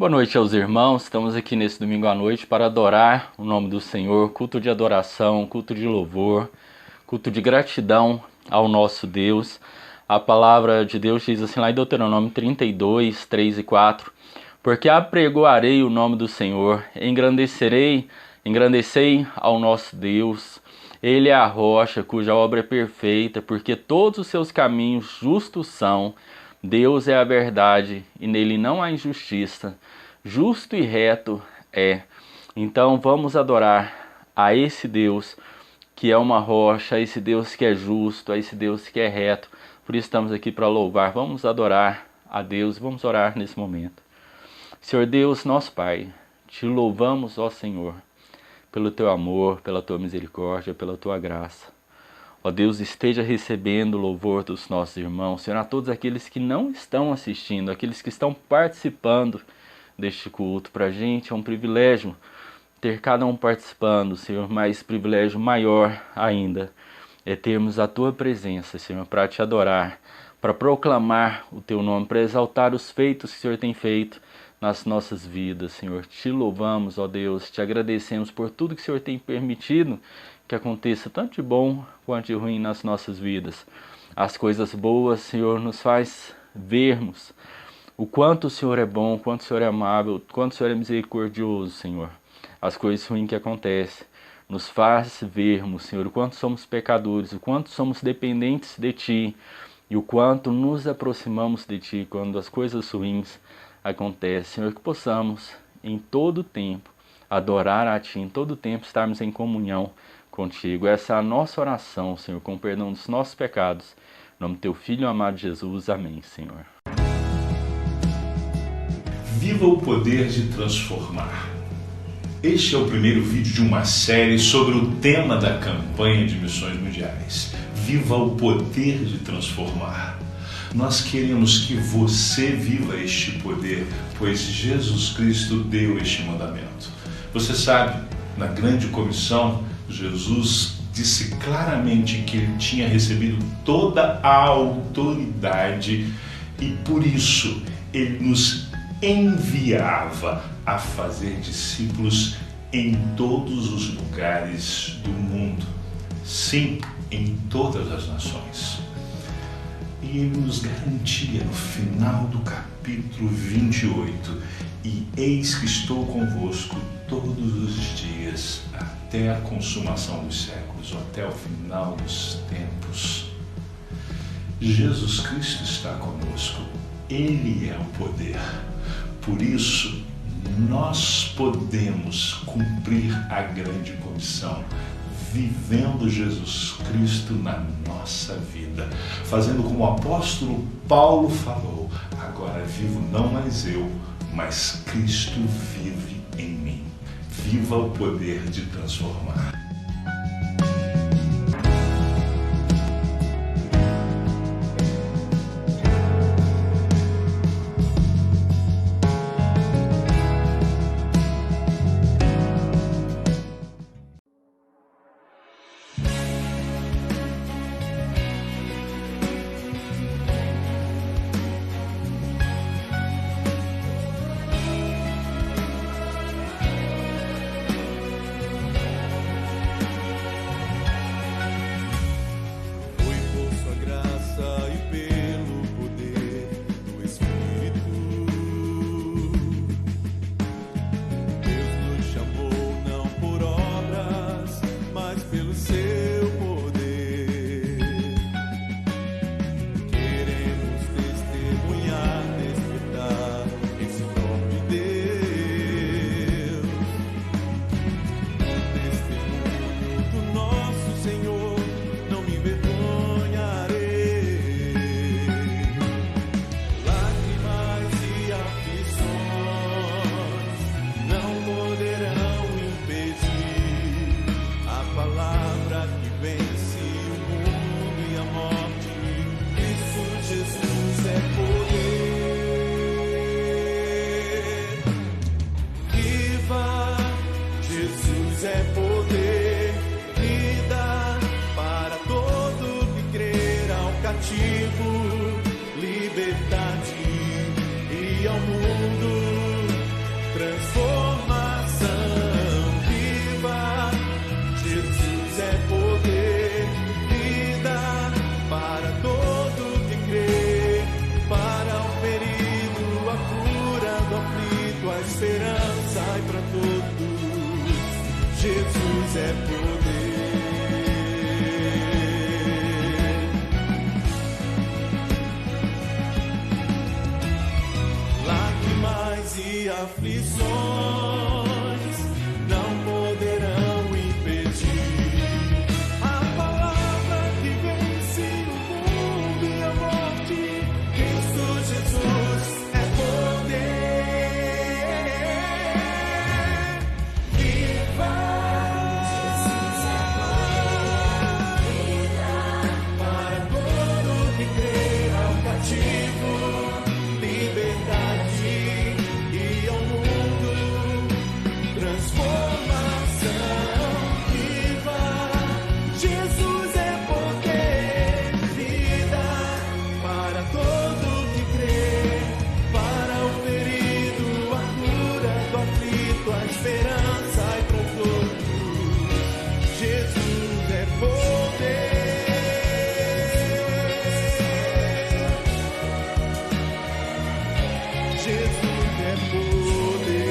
Boa noite aos irmãos, estamos aqui nesse domingo à noite para adorar o nome do Senhor, culto de adoração, culto de louvor, culto de gratidão ao nosso Deus. A palavra de Deus diz assim lá em Deuteronômio 32, 3 e 4, porque apregoarei o nome do Senhor, engrandecei ao nosso Deus. Ele é a rocha cuja obra é perfeita, porque todos os seus caminhos justos são. Deus é a verdade e nele não há injustiça. Justo e reto é. Então vamos adorar a esse Deus que é uma rocha, a esse Deus que é justo, a esse Deus que é reto. Por isso estamos aqui para louvar. Vamos adorar a Deus, vamos orar nesse momento. Senhor Deus, nosso Pai, te louvamos, ó Senhor, pelo teu amor, pela tua misericórdia, pela tua graça. Ó Deus, esteja recebendo o louvor dos nossos irmãos, Senhor, a todos aqueles que não estão assistindo, aqueles que estão participando deste culto. Para a gente é um privilégio ter cada um participando, Senhor, mas privilégio maior ainda é termos a tua presença, Senhor, para te adorar, para proclamar o teu nome, para exaltar os feitos que o Senhor tem feito nas nossas vidas, Senhor. Te louvamos, ó Deus, te agradecemos por tudo que o Senhor tem permitido que aconteça tanto de bom quanto de ruim nas nossas vidas. As coisas boas, Senhor, nos faz vermos o quanto o Senhor é bom, o quanto o Senhor é amável, o quanto o Senhor é misericordioso, Senhor. As coisas ruins que acontecem nos faz vermos, Senhor, o quanto somos pecadores, o quanto somos dependentes de Ti e o quanto nos aproximamos de Ti quando as coisas ruins acontecem. Senhor, que possamos em todo tempo adorar a Ti, em todo tempo estarmos em comunhão contigo. Essa é a nossa oração, Senhor, com o perdão dos nossos pecados. Em nome do Teu Filho amado Jesus. Amém, Senhor. Viva o poder de transformar. Este é o primeiro vídeo de uma série sobre o tema da campanha de missões mundiais. Viva o poder de transformar. Nós queremos que você viva este poder, pois Jesus Cristo deu este mandamento. Você sabe, na grande comissão, Jesus disse claramente que ele tinha recebido toda a autoridade e por isso ele nos enviava a fazer discípulos em todos os lugares do mundo. Sim, em todas as nações. E ele nos garantia no final do capítulo 28, e eis que estou convosco todos os dias, até a consumação dos séculos, ou até o final dos tempos. Jesus Cristo está conosco, Ele é o poder. Por isso, nós podemos cumprir a grande comissão, vivendo Jesus Cristo na nossa vida, fazendo como o apóstolo Paulo falou: agora vivo não mais eu, mas Cristo vive em mim. Viva o poder de transformar. liberdade e ao mundo sai para todos. Jesus é poder. Lágrimas e aflições não poderão impedir a palavra que vence o mundo e a morte. Cristo Jesus é poder. Viva! Jesus é poder. Para todo que crê ao cativo, liberdade e ao mundo, transformação. Viva! Jesus é poder. Vida para todo que crê, para o ferido, a cura do aflito, a esperança e para todos. Jesus é poder. Jesus é poder.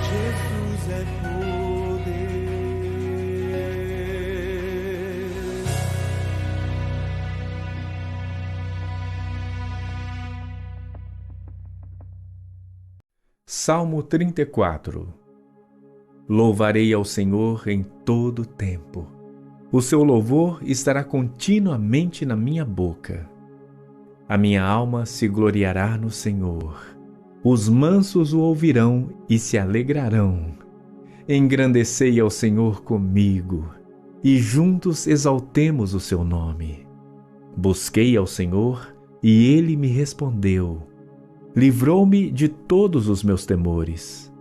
Jesus é poder. Salmo 34. Louvarei ao Senhor em todo tempo. O seu louvor estará continuamente na minha boca. A minha alma se gloriará no Senhor. Os mansos o ouvirão e se alegrarão. Engrandecei ao Senhor comigo, e juntos exaltemos o seu nome. Busquei ao Senhor, e ele me respondeu. Livrou-me de todos os meus temores.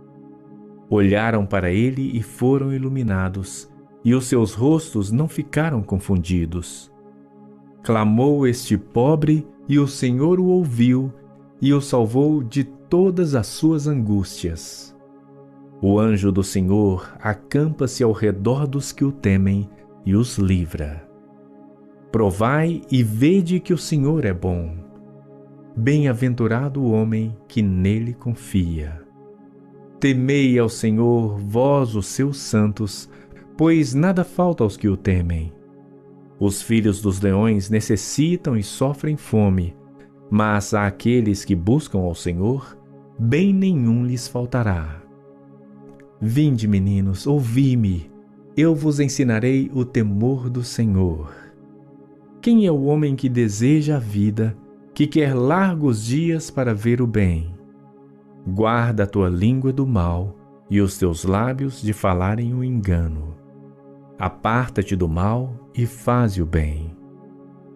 Olharam para ele e foram iluminados, e os seus rostos não ficaram confundidos. Clamou este pobre, e o Senhor o ouviu, e o salvou de todas as suas angústias. O anjo do Senhor acampa-se ao redor dos que o temem e os livra. Provai e vede que o Senhor é bom. Bem-aventurado o homem que nele confia. Temei ao Senhor, vós os seus santos, pois nada falta aos que o temem. Os filhos dos leões necessitam e sofrem fome, mas àqueles que buscam ao Senhor, bem nenhum lhes faltará. Vinde, meninos, ouvi-me, eu vos ensinarei o temor do Senhor. Quem é o homem que deseja a vida, que quer largos dias para ver o bem? Guarda a tua língua do mal e os teus lábios de falarem o engano. Aparta-te do mal e faze o bem.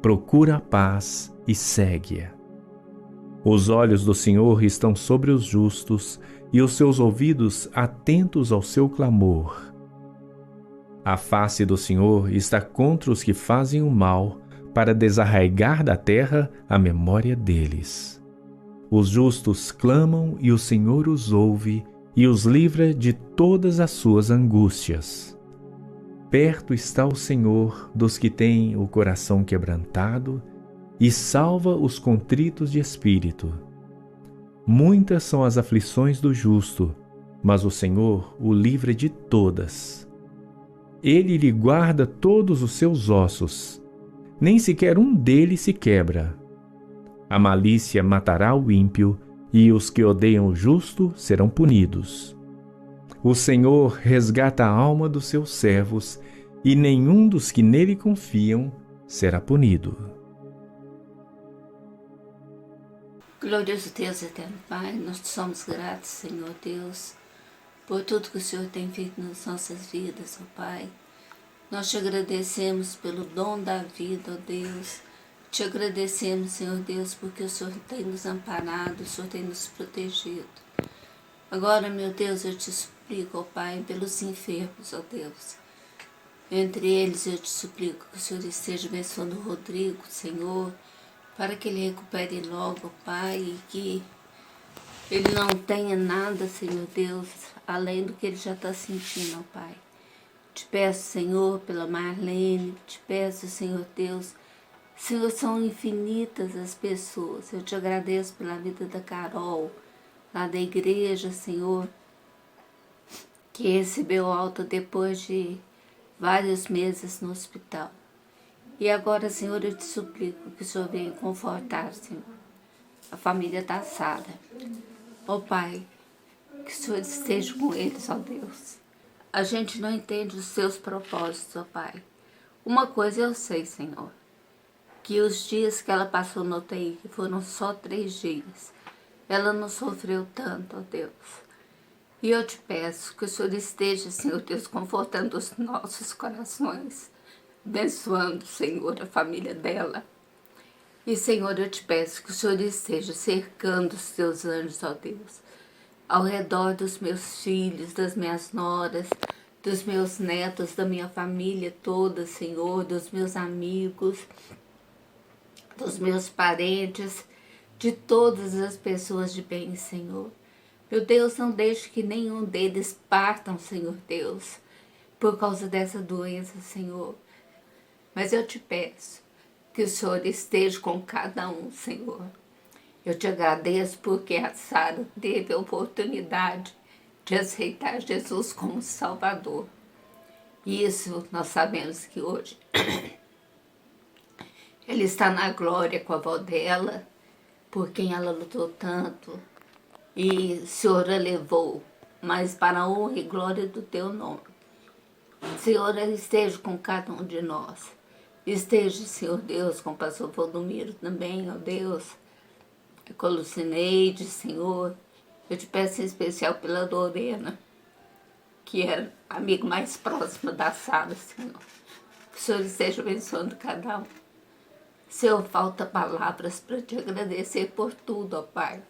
Procura a paz e segue-a. Os olhos do Senhor estão sobre os justos e os seus ouvidos atentos ao seu clamor. A face do Senhor está contra os que fazem o mal, para desarraigar da terra a memória deles. Os justos clamam e o Senhor os ouve e os livra de todas as suas angústias. Perto está o Senhor dos que têm o coração quebrantado e salva os contritos de espírito. Muitas são as aflições do justo, mas o Senhor o livra de todas. Ele lhe guarda todos os seus ossos, nem sequer um deles se quebra. A malícia matará o ímpio, e os que odeiam o justo serão punidos. O Senhor resgata a alma dos seus servos, e nenhum dos que nele confiam será punido. Glorioso Deus, eterno Pai, nós te somos gratos, Senhor Deus, por tudo que o Senhor tem feito nas nossas vidas, ó Pai. Nós te agradecemos pelo dom da vida, ó Deus. Te agradecemos, Senhor Deus, porque o Senhor tem nos amparado, o Senhor tem nos protegido. Agora, meu Deus, eu te suplico, ó Pai, pelos enfermos, ó Deus. Entre eles eu te suplico que o Senhor esteja abençoando o Rodrigo, Senhor, para que ele recupere logo, ó Pai, e que ele não tenha nada, Senhor Deus, além do que ele já está sentindo, ó Pai. Te peço, Senhor, pela Marlene, te peço, Senhor Deus, Senhor, são infinitas as pessoas. Eu te agradeço pela vida da Carol, lá da igreja, Senhor, que recebeu alta depois de vários meses no hospital. E agora, Senhor, eu te suplico que o Senhor venha confortar, Senhor, a família da Sara. Ó Pai, que o Senhor esteja com eles, ó Deus. A gente não entende os seus propósitos, ó Pai. Uma coisa eu sei, Senhor, que os dias que ela passou no UTI, que foram só 3 dias, ela não sofreu tanto, ó Deus. E eu te peço que o Senhor esteja, Senhor Deus, confortando os nossos corações, abençoando, Senhor, a família dela. E, Senhor, eu te peço que o Senhor esteja cercando os teus anjos, ó Deus, ao redor dos meus filhos, das minhas noras, dos meus netos, da minha família toda, Senhor, dos meus amigos, dos meus parentes, de todas as pessoas de bem, Senhor. Meu Deus, não deixe que nenhum deles partam, Senhor Deus, por causa dessa doença, Senhor. Mas eu te peço que o Senhor esteja com cada um, Senhor. Eu te agradeço porque a Sara teve a oportunidade de aceitar Jesus como Salvador. E isso nós sabemos que hoje Ele está na glória com a avó dela, por quem ela lutou tanto. E o Senhor a levou, mas para a honra e glória do teu nome. Senhor, esteja com cada um de nós. Esteja, Senhor Deus, com o pastor Valdomiro também, ó Deus, com a Lucineide, Senhor. Eu te peço em especial pela Lorena, que era a amiga mais próxima da Sara, Senhor. Que o Senhor esteja abençoando cada um. Senhor, falta palavras para te agradecer por tudo, ó Pai.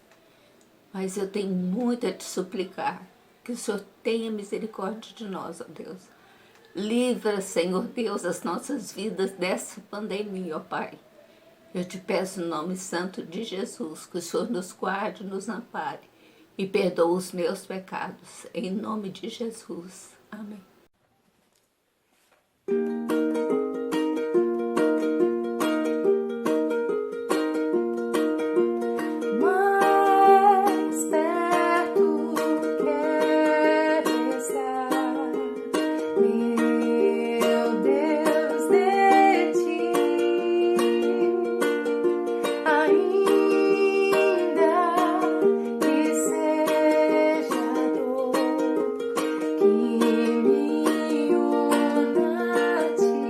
Mas eu tenho muito a te suplicar, que o Senhor tenha misericórdia de nós, ó Deus. Livra, Senhor Deus, as nossas vidas dessa pandemia, ó Pai. Eu te peço no nome santo de Jesus, que o Senhor nos guarde, nos ampare e perdoe os meus pecados. Em nome de Jesus. Amém. Mais perto quero estar, meu Deus, de ti. Ainda que seja dor que me una a ti.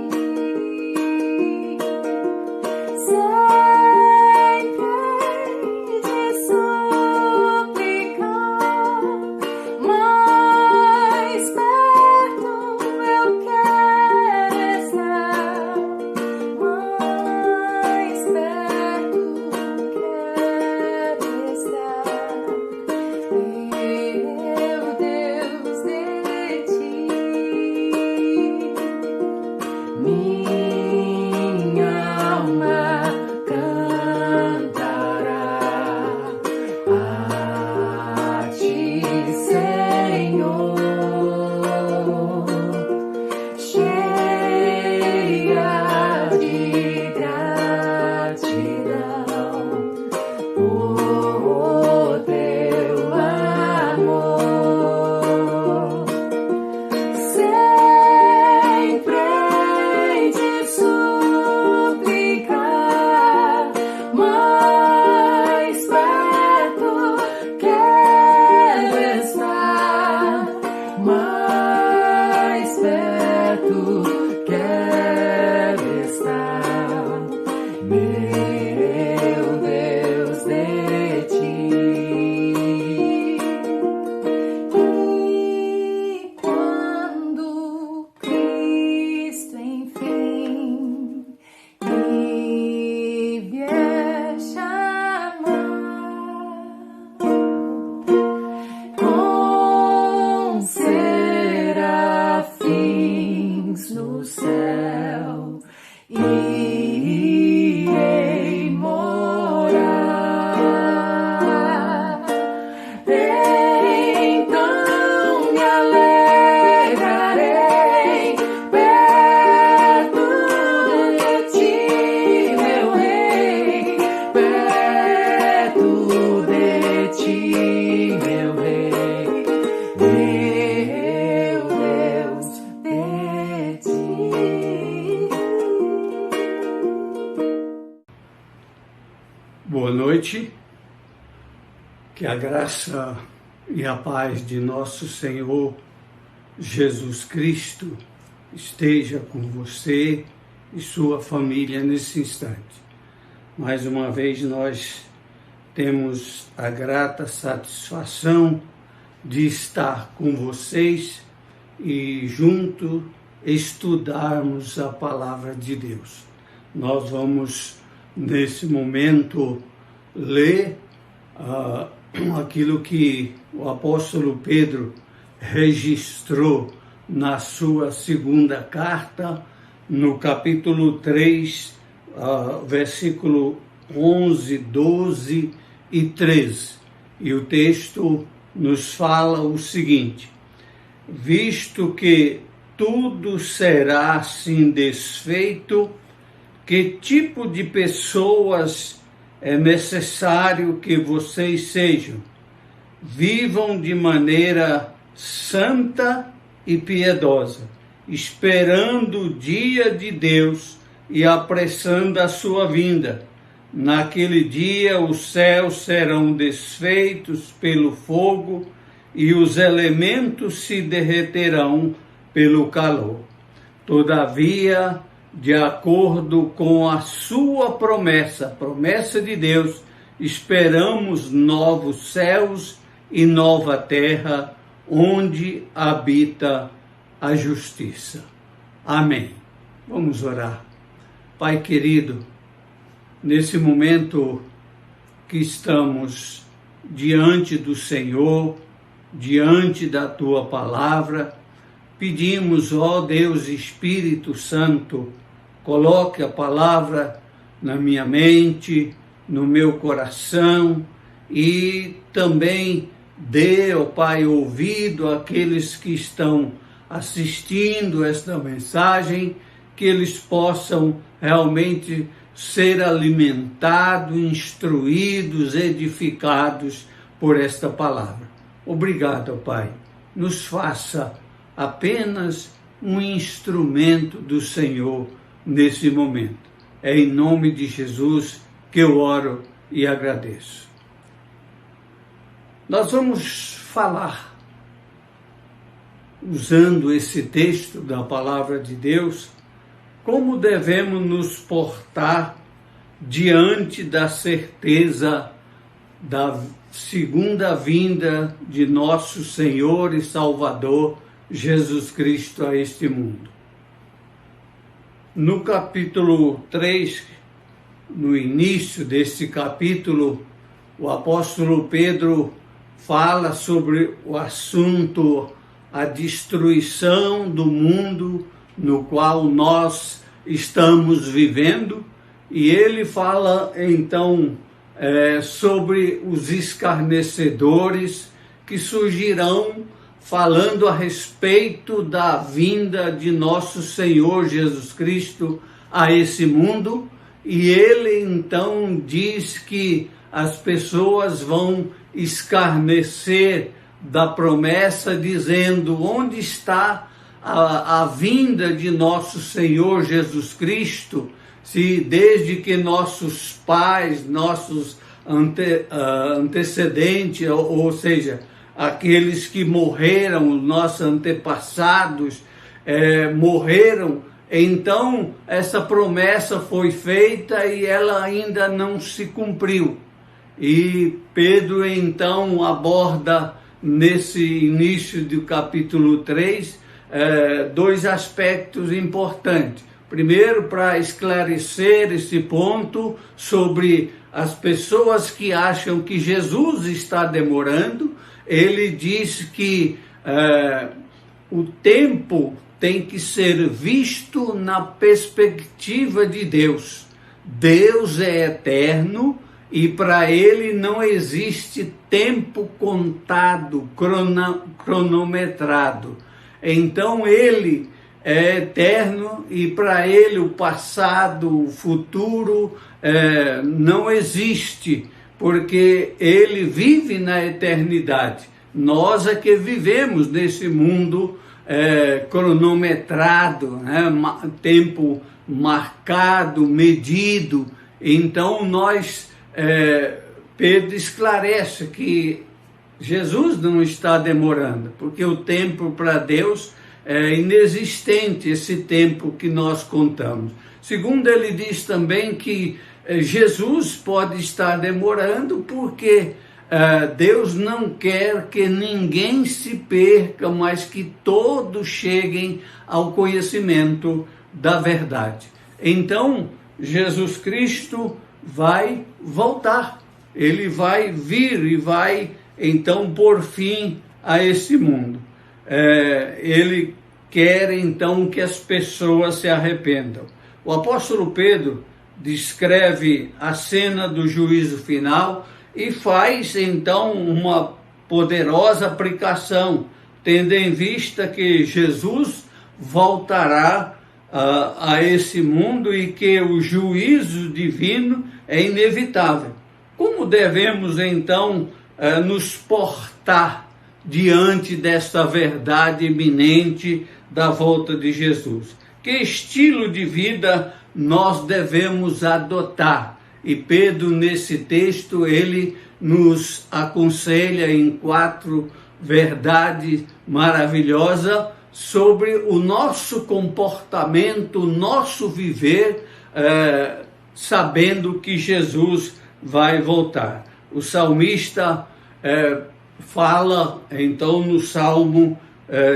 noite, que a graça e a paz de nosso Senhor Jesus Cristo esteja com você e sua família nesse instante. Mais uma vez nós temos a grata satisfação de estar com vocês e junto estudarmos a palavra de Deus. Nós vamos, nesse momento, ler aquilo que o apóstolo Pedro registrou na sua segunda carta, no capítulo 3, versículo 11, 12 e 13. E o texto nos fala o seguinte: visto que tudo será assim desfeito, que tipo de pessoas é necessário que vocês sejam? Vivam de maneira santa e piedosa, esperando o dia de Deus e apressando a sua vinda. Naquele dia os céus serão desfeitos pelo fogo e os elementos se derreterão pelo calor. Todavia, de acordo com a sua promessa, a promessa de Deus, esperamos novos céus e nova terra, onde habita a justiça. Amém. Vamos orar. Pai querido, nesse momento que estamos diante do Senhor, diante da Tua palavra, pedimos, ó Deus Espírito Santo, coloque a palavra na minha mente, no meu coração e também dê, ó Pai, ouvido àqueles que estão assistindo esta mensagem, que eles possam realmente ser alimentados, instruídos, edificados por esta palavra. Obrigado, ó Pai. Nos faça apenas um instrumento do Senhor nesse momento. É em nome de Jesus que eu oro e agradeço. Nós vamos falar, usando esse texto da palavra de Deus, como devemos nos portar diante da certeza da segunda vinda de nosso Senhor e Salvador Jesus Cristo a este mundo. No capítulo 3, no início desse capítulo, o apóstolo Pedro fala sobre o assunto, a destruição do mundo no qual nós estamos vivendo, e ele fala então sobre os escarnecedores que surgirão falando a respeito da vinda de nosso Senhor Jesus Cristo a esse mundo, e ele então diz que as pessoas vão escarnecer da promessa, dizendo: onde está a vinda de nosso Senhor Jesus Cristo, se desde que nossos pais, nossos antecedentes, ou seja, aqueles que morreram, nossos antepassados, morreram, então essa promessa foi feita e ela ainda não se cumpriu. E Pedro então aborda nesse início do capítulo 3 dois aspectos importantes. Primeiro, para esclarecer esse ponto sobre as pessoas que acham que Jesus está demorando, ele diz que o tempo tem que ser visto na perspectiva de Deus. Deus é eterno e para ele não existe tempo contado, cronometrado. Então ele é eterno e para ele o passado, o futuro não existe, porque ele vive na eternidade. Nós é que vivemos nesse mundo cronometrado, tempo marcado, medido. Então nós Pedro esclarece que Jesus não está demorando, porque o tempo para Deus é inexistente, esse tempo que nós contamos. Segundo, ele diz também que Jesus pode estar demorando porque Deus não quer que ninguém se perca, mas que todos cheguem ao conhecimento da verdade. Então, Jesus Cristo vai voltar, ele vai vir e vai então pôr fim a esse mundo. Ele quer então que as pessoas se arrependam. O apóstolo Pedro descreve a cena do juízo final e faz então uma poderosa aplicação, tendo em vista que Jesus voltará a esse mundo e que o juízo divino é inevitável. Como devemos então nos portar diante desta verdade iminente da volta de Jesus? Que estilo de vida nós devemos adotar? E Pedro, nesse texto, ele nos aconselha em 4 verdades maravilhosas sobre o nosso comportamento, o nosso viver, sabendo que Jesus vai voltar. O salmista fala, então, no Salmo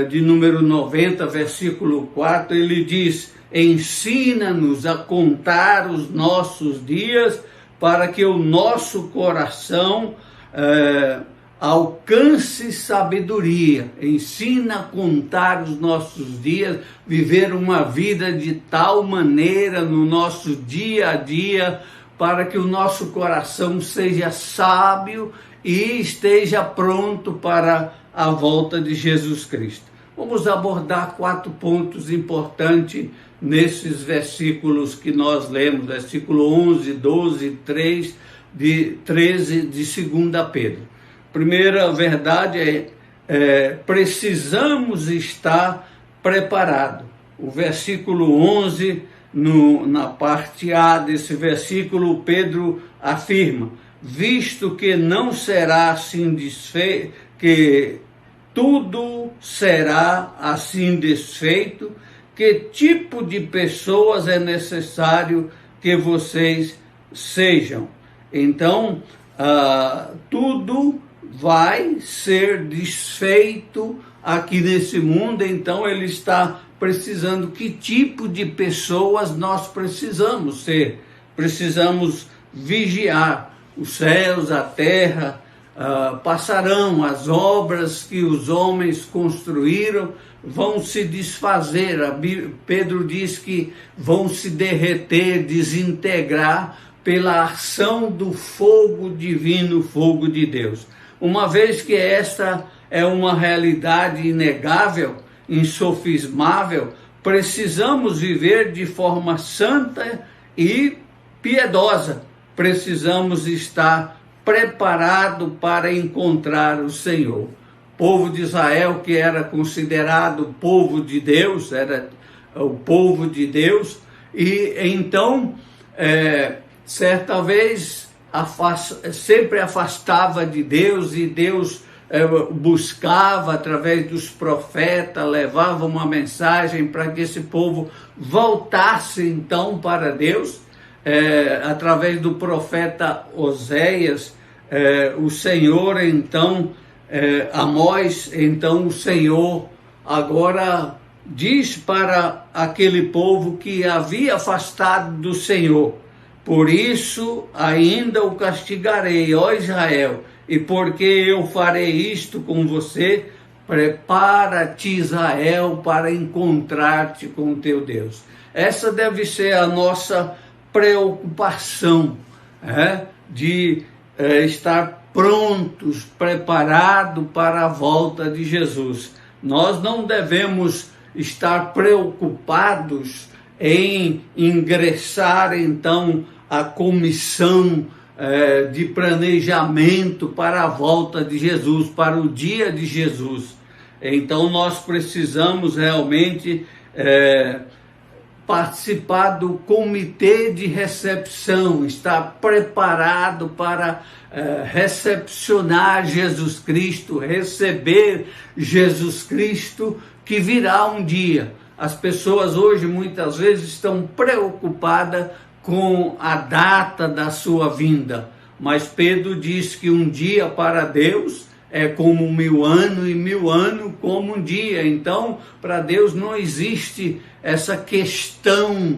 de número 90, versículo 4, ele diz: ensina-nos a contar os nossos dias para que o nosso coração alcance sabedoria. Ensina a contar os nossos dias, viver uma vida de tal maneira no nosso dia a dia, para que o nosso coração seja sábio e esteja pronto para a volta de Jesus Cristo. Vamos abordar 4 pontos importantes nesses versículos que nós lemos, versículo 11, 12, 13 de 2 Pedro. Primeira verdade precisamos estar preparados. O versículo 11, na parte A desse versículo, Pedro afirma: visto que não será assim desfeito, que tudo será assim desfeito, que tipo de pessoas é necessário que vocês sejam? Então, tudo vai ser desfeito aqui nesse mundo. Então ele está precisando, que tipo de pessoas nós precisamos ser? Precisamos vigiar. Os céus, a terra passarão, as obras que os homens construíram vão se desfazer. Pedro diz que vão se derreter, desintegrar pela ação do fogo divino, fogo de Deus. Uma vez que esta é uma realidade inegável, insofismável, precisamos viver de forma santa e piedosa. Precisamos estar preparado para encontrar o Senhor. O povo de Israel, que era considerado povo de Deus, era o povo de Deus, e então, certa vez, sempre afastava de Deus, e Deus buscava através dos profetas, levava uma mensagem para que esse povo voltasse então para Deus. Através do profeta Oséias, o Senhor então, Amós, então o Senhor agora diz para aquele povo que havia afastado do Senhor: por isso ainda o castigarei, ó Israel, e porque eu farei isto com você, prepara-te, Israel, para encontrar-te com o teu Deus. Essa deve ser a nossa preocupação, de estar prontos, preparados para a volta de Jesus. Nós não devemos estar preocupados em ingressar então a comissão de planejamento para a volta de Jesus, para o dia de Jesus. Então nós precisamos realmente participar do comitê de recepção, estar preparado para recepcionar Jesus Cristo, receber Jesus Cristo, que virá um dia. As pessoas hoje muitas vezes estão preocupadas com a data da sua vinda, mas Pedro diz que um dia para Deus é como 1000 anos e 1000 anos como um dia. Então, para Deus não existe essa questão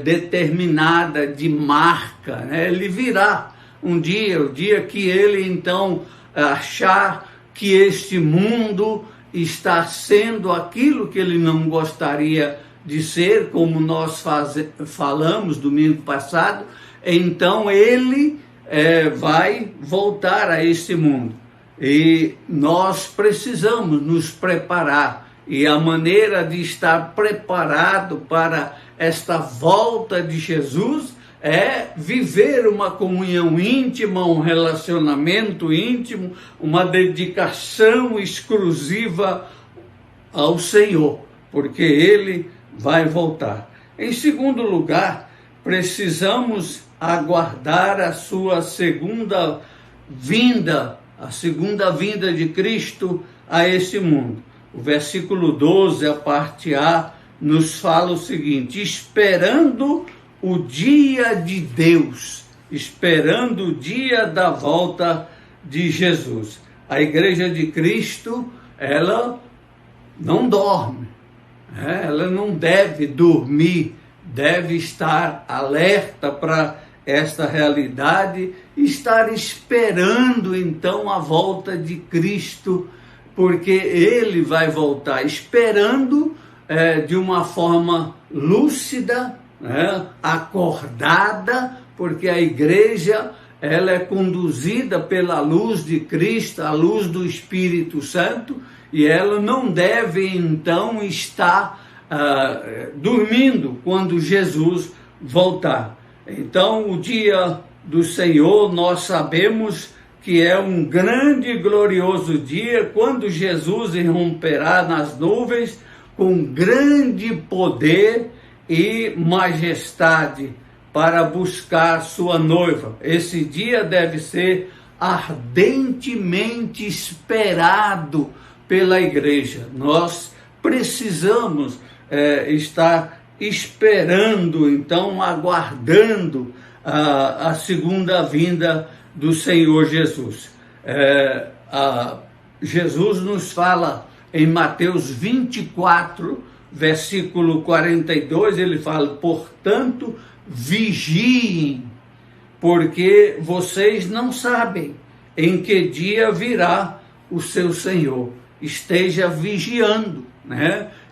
determinada de marca, né? Ele virá um dia, o dia que ele então achar que este mundo está sendo aquilo que ele não gostaria de ser, como nós falamos domingo passado, então ele vai voltar a este mundo. E nós precisamos nos preparar, e a maneira de estar preparado para esta volta de Jesus é viver uma comunhão íntima, um relacionamento íntimo, uma dedicação exclusiva ao Senhor, porque Ele vai voltar. Em segundo lugar, precisamos aguardar a sua segunda vinda, a segunda vinda de Cristo a esse mundo. O versículo 12, a parte A, nos fala o seguinte: esperando o dia de Deus, esperando o dia da volta de Jesus. A Igreja de Cristo, ela não dorme, ela não deve dormir, deve estar alerta para esta realidade, estar esperando então a volta de Cristo, porque Ele vai voltar, esperando de uma forma lúcida, acordada, porque a igreja ela é conduzida pela luz de Cristo, a luz do Espírito Santo, e ela não deve então estar dormindo quando Jesus voltar. Então, o dia do Senhor, nós sabemos que é um grande e glorioso dia, quando Jesus irromperá nas nuvens com grande poder e majestade para buscar sua noiva. Esse dia deve ser ardentemente esperado pela igreja. Nós precisamos estar esperando, então, aguardando a segunda vinda do Senhor Jesus. Jesus nos fala em Mateus 24, versículo 42, ele fala: portanto, vigiem, porque vocês não sabem em que dia virá o seu Senhor. Esteja vigiando,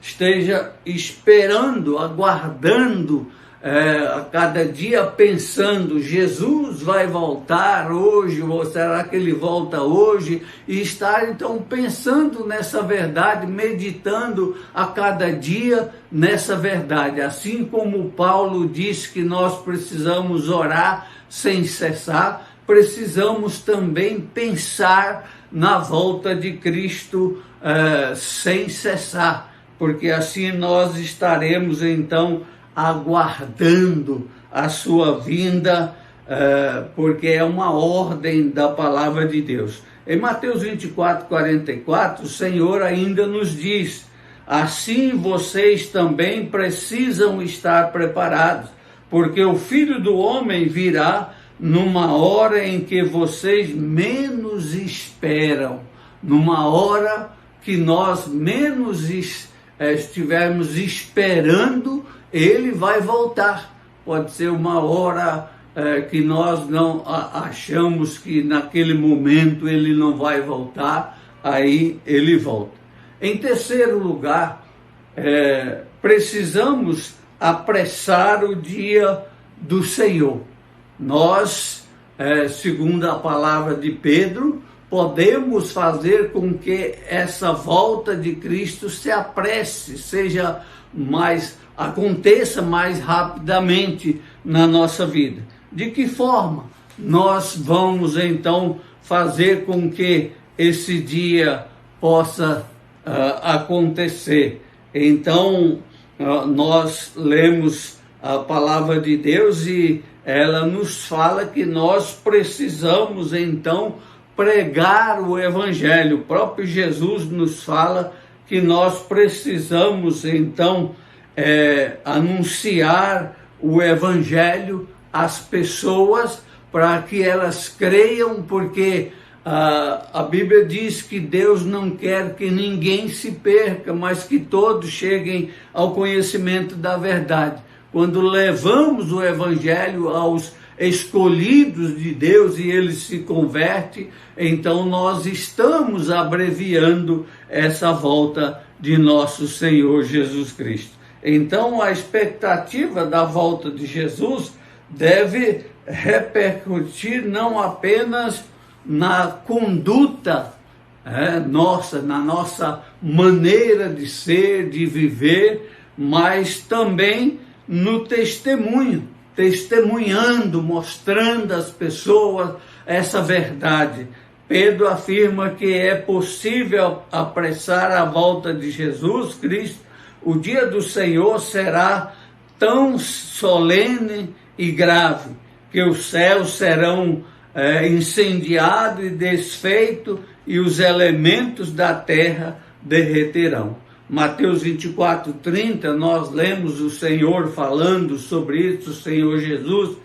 esteja esperando, aguardando, a cada dia pensando: Jesus vai voltar hoje, ou será que ele volta hoje? E estar então pensando nessa verdade, meditando a cada dia nessa verdade. Assim como Paulo diz que nós precisamos orar sem cessar, precisamos também pensar na volta de Cristo sem cessar, porque assim nós estaremos então aguardando a sua vinda, porque é uma ordem da palavra de Deus. Em Mateus 24, 44, o Senhor ainda nos diz: assim vocês também precisam estar preparados, porque o Filho do Homem virá numa hora em que vocês menos esperam, numa hora que nós menos estivermos esperando, ele vai voltar. Pode ser uma hora que nós não achamos que naquele momento ele não vai voltar, aí ele volta. Em terceiro lugar, precisamos apressar o dia do Senhor. Nós, segundo a palavra de Pedro, podemos fazer com que essa volta de Cristo se apresse, aconteça mais rapidamente na nossa vida. De que forma nós vamos então fazer com que esse dia possa acontecer? Então, nós lemos a palavra de Deus e ela nos fala que nós precisamos então pregar o Evangelho. O próprio Jesus nos fala que nós precisamos então anunciar o Evangelho às pessoas para que elas creiam, porque a Bíblia diz que Deus não quer que ninguém se perca, mas que todos cheguem ao conhecimento da verdade. Quando levamos o Evangelho aos escolhidos de Deus e eles se convertem, então nós estamos abreviando essa volta de nosso Senhor Jesus Cristo. Então a expectativa da volta de Jesus deve repercutir não apenas na conduta nossa, na nossa maneira de ser, de viver, mas também no testemunho, testemunhando, mostrando às pessoas essa verdade. Pedro afirma que é possível apressar a volta de Jesus Cristo. O dia do Senhor será tão solene e grave que os céus serão incendiados e desfeitos e os elementos da terra derreterão. Mateus 24:30, nós lemos o Senhor falando sobre isso, o Senhor Jesus.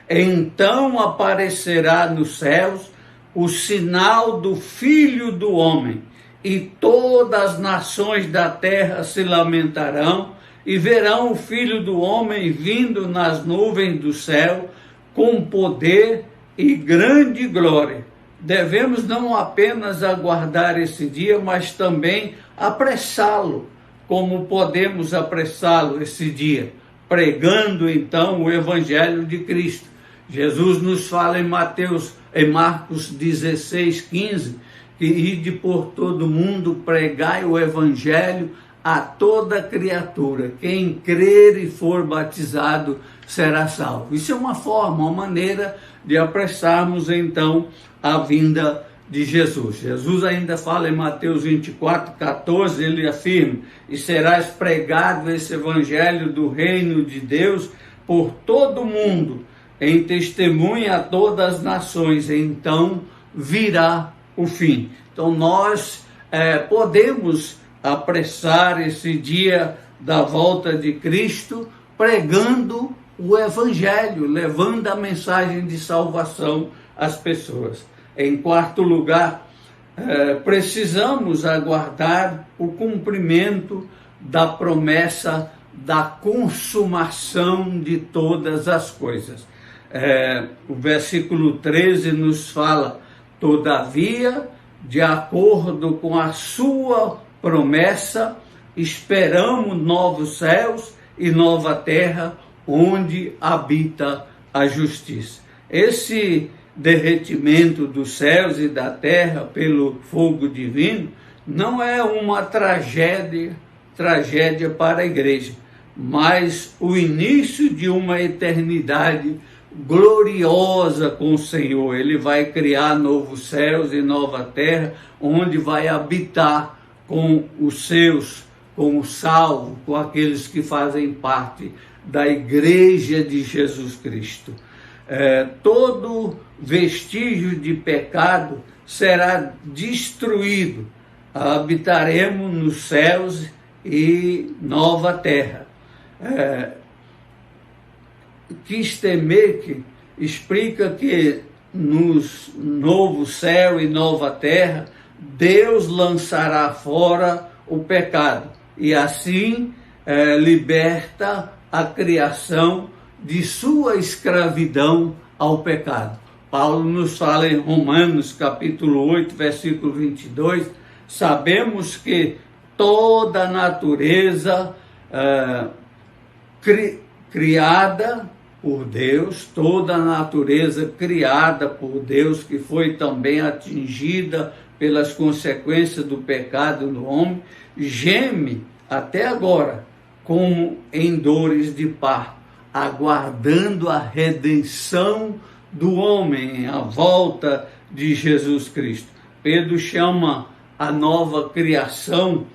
Então aparecerá nos céus o sinal do Filho do Homem, e todas as nações da terra se lamentarão, e verão o Filho do Homem vindo nas nuvens do céu, com poder e grande glória. Devemos não apenas aguardar esse dia, mas também apressá-lo. Como podemos apressá-lo esse dia? Pregando então o Evangelho de Cristo. Jesus nos fala em Marcos 16:15, que ide por todo mundo, pregai o Evangelho a toda criatura. Quem crer e for batizado será salvo. Isso é uma forma, uma maneira de apressarmos então a vinda de Jesus. Jesus ainda fala em Mateus 24:14, ele afirma: e serás pregado esse Evangelho do reino de Deus por todo o mundo, em testemunha a todas as nações, então virá o fim. Então nós podemos apressar esse dia da volta de Cristo pregando o Evangelho, levando a mensagem de salvação às pessoas. Em quarto lugar, precisamos aguardar o cumprimento da promessa da consumação de todas as coisas. O versículo 13 nos fala: todavia, de acordo com a sua promessa, esperamos novos céus e nova terra, onde habita a justiça. Esse derretimento dos céus e da terra pelo fogo divino não é uma tragédia para a igreja, mas o início de uma eternidade gloriosa com o Senhor. Ele vai criar novos céus e nova terra, onde vai habitar com os seus, com os salvos, com aqueles que fazem parte da igreja de Jesus Cristo. Todo vestígio de pecado será destruído. Habitaremos nos céus e nova terra. Kistemek explica que nos novo céu e nova terra, Deus lançará fora o pecado e assim liberta a criação de sua escravidão ao pecado. Paulo nos fala em Romanos capítulo 8, versículo 22, sabemos que toda a natureza criada por Deus, toda a natureza criada por Deus, que foi também atingida pelas consequências do pecado no homem, geme até agora como em dores de parto, aguardando a redenção do homem, a volta de Jesus Cristo. Pedro chama a nova criação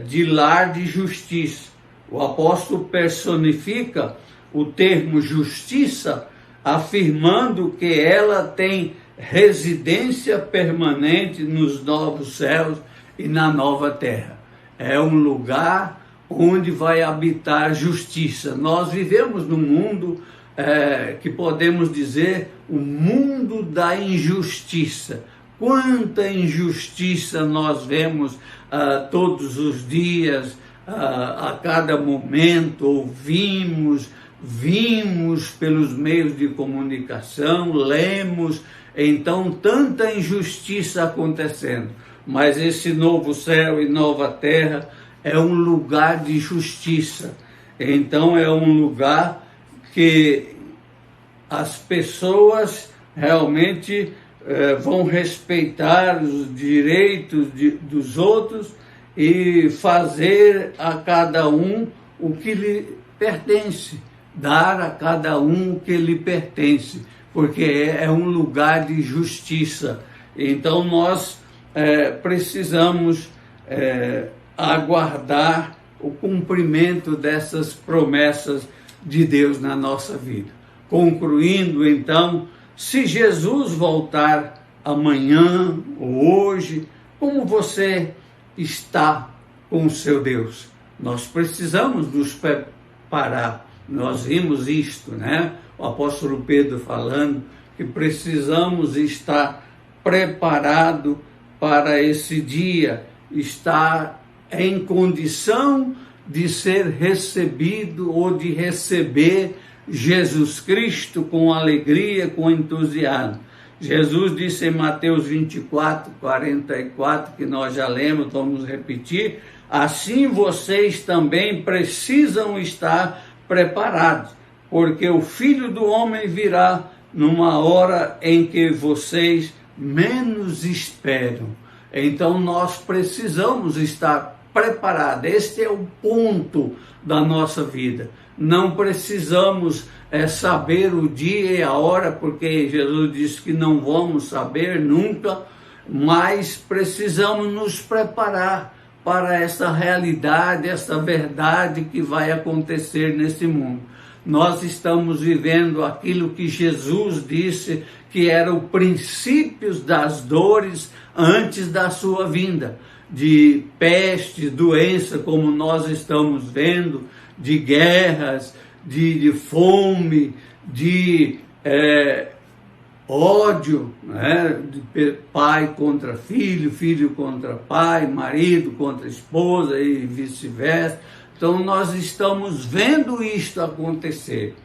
de lar de justiça. O apóstolo personifica o termo justiça, afirmando que ela tem residência permanente nos novos céus e na nova terra. É um lugar onde vai habitar justiça. Nós vivemos num mundo que podemos dizer o mundo da injustiça. Quanta injustiça nós vemos todos os dias, a cada momento, ouvimos, vimos pelos meios de comunicação, lemos, então tanta injustiça acontecendo. Mas esse novo céu e nova terra é um lugar de justiça. Então é um lugar que as pessoas realmente vão respeitar os direitos dos outros e fazer a cada um o que lhe pertence, dar a cada um o que lhe pertence, porque é um lugar de justiça. Então nós precisamos aguardar o cumprimento dessas promessas de Deus na nossa vida. Concluindo, então, se Jesus voltar amanhã ou hoje, como você está com o seu Deus? Nós precisamos nos preparar. Nós vimos isto, né? O apóstolo Pedro falando que precisamos estar preparado para esse dia, estar em condição de ser recebido ou de receber Jesus Cristo com alegria, com entusiasmo. Jesus disse em Mateus 24, 44, que nós já lemos, vamos repetir: assim vocês também precisam estar preparados, porque o Filho do Homem virá numa hora em que vocês menos esperam. Então nós precisamos estar preparados. Este é o ponto da nossa vida. Não precisamos saber o dia e a hora, porque Jesus disse que não vamos saber nunca, mas precisamos nos preparar para essa realidade, essa verdade que vai acontecer nesse mundo. Nós estamos vivendo aquilo que Jesus disse que era o princípio das dores antes da sua vinda, de peste, doença, como nós estamos vendo, de guerras, de fome, de ódio, né? De pai contra filho, filho contra pai, marido contra esposa e vice-versa. Então nós estamos vendo isto acontecer,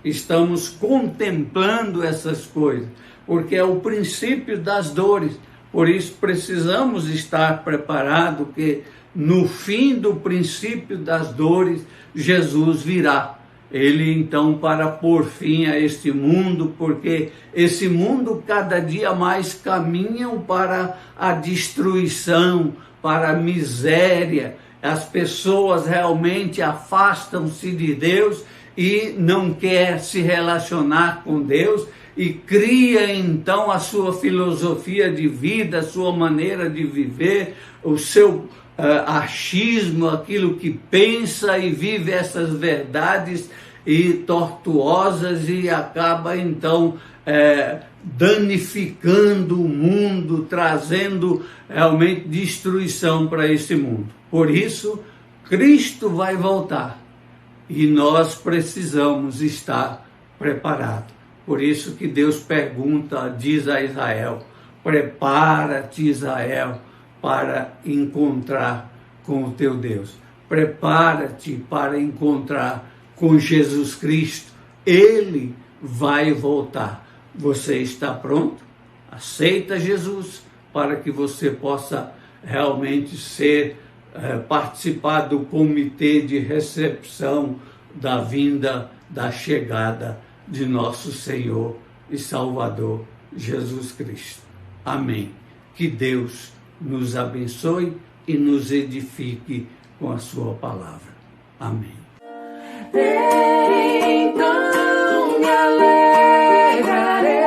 estamos contemplando essas coisas, porque é o princípio das dores. Por isso precisamos estar preparados, que no fim do princípio das dores, Jesus virá. Ele então para pôr fim a este mundo, porque esse mundo cada dia mais caminha para a destruição, para a miséria. As pessoas realmente afastam-se de Deus e não quer se relacionar com Deus, e cria então a sua filosofia de vida, a sua maneira de viver, o seu achismo, aquilo que pensa, e vive essas verdades e tortuosas, e acaba então danificando o mundo, trazendo realmente destruição para esse mundo. Por isso, Cristo vai voltar e nós precisamos estar preparados. Por isso que Deus pergunta, diz a Israel: prepara-te, Israel, para encontrar com o teu Deus. Prepara-te para encontrar com Jesus Cristo. Ele vai voltar. Você está pronto? Aceita Jesus para que você possa realmente participar do comitê de recepção da vinda, da chegada de nosso Senhor e Salvador Jesus Cristo. Amém. Que Deus nos abençoe e nos edifique com a sua palavra. Amém. Então me alegrarei.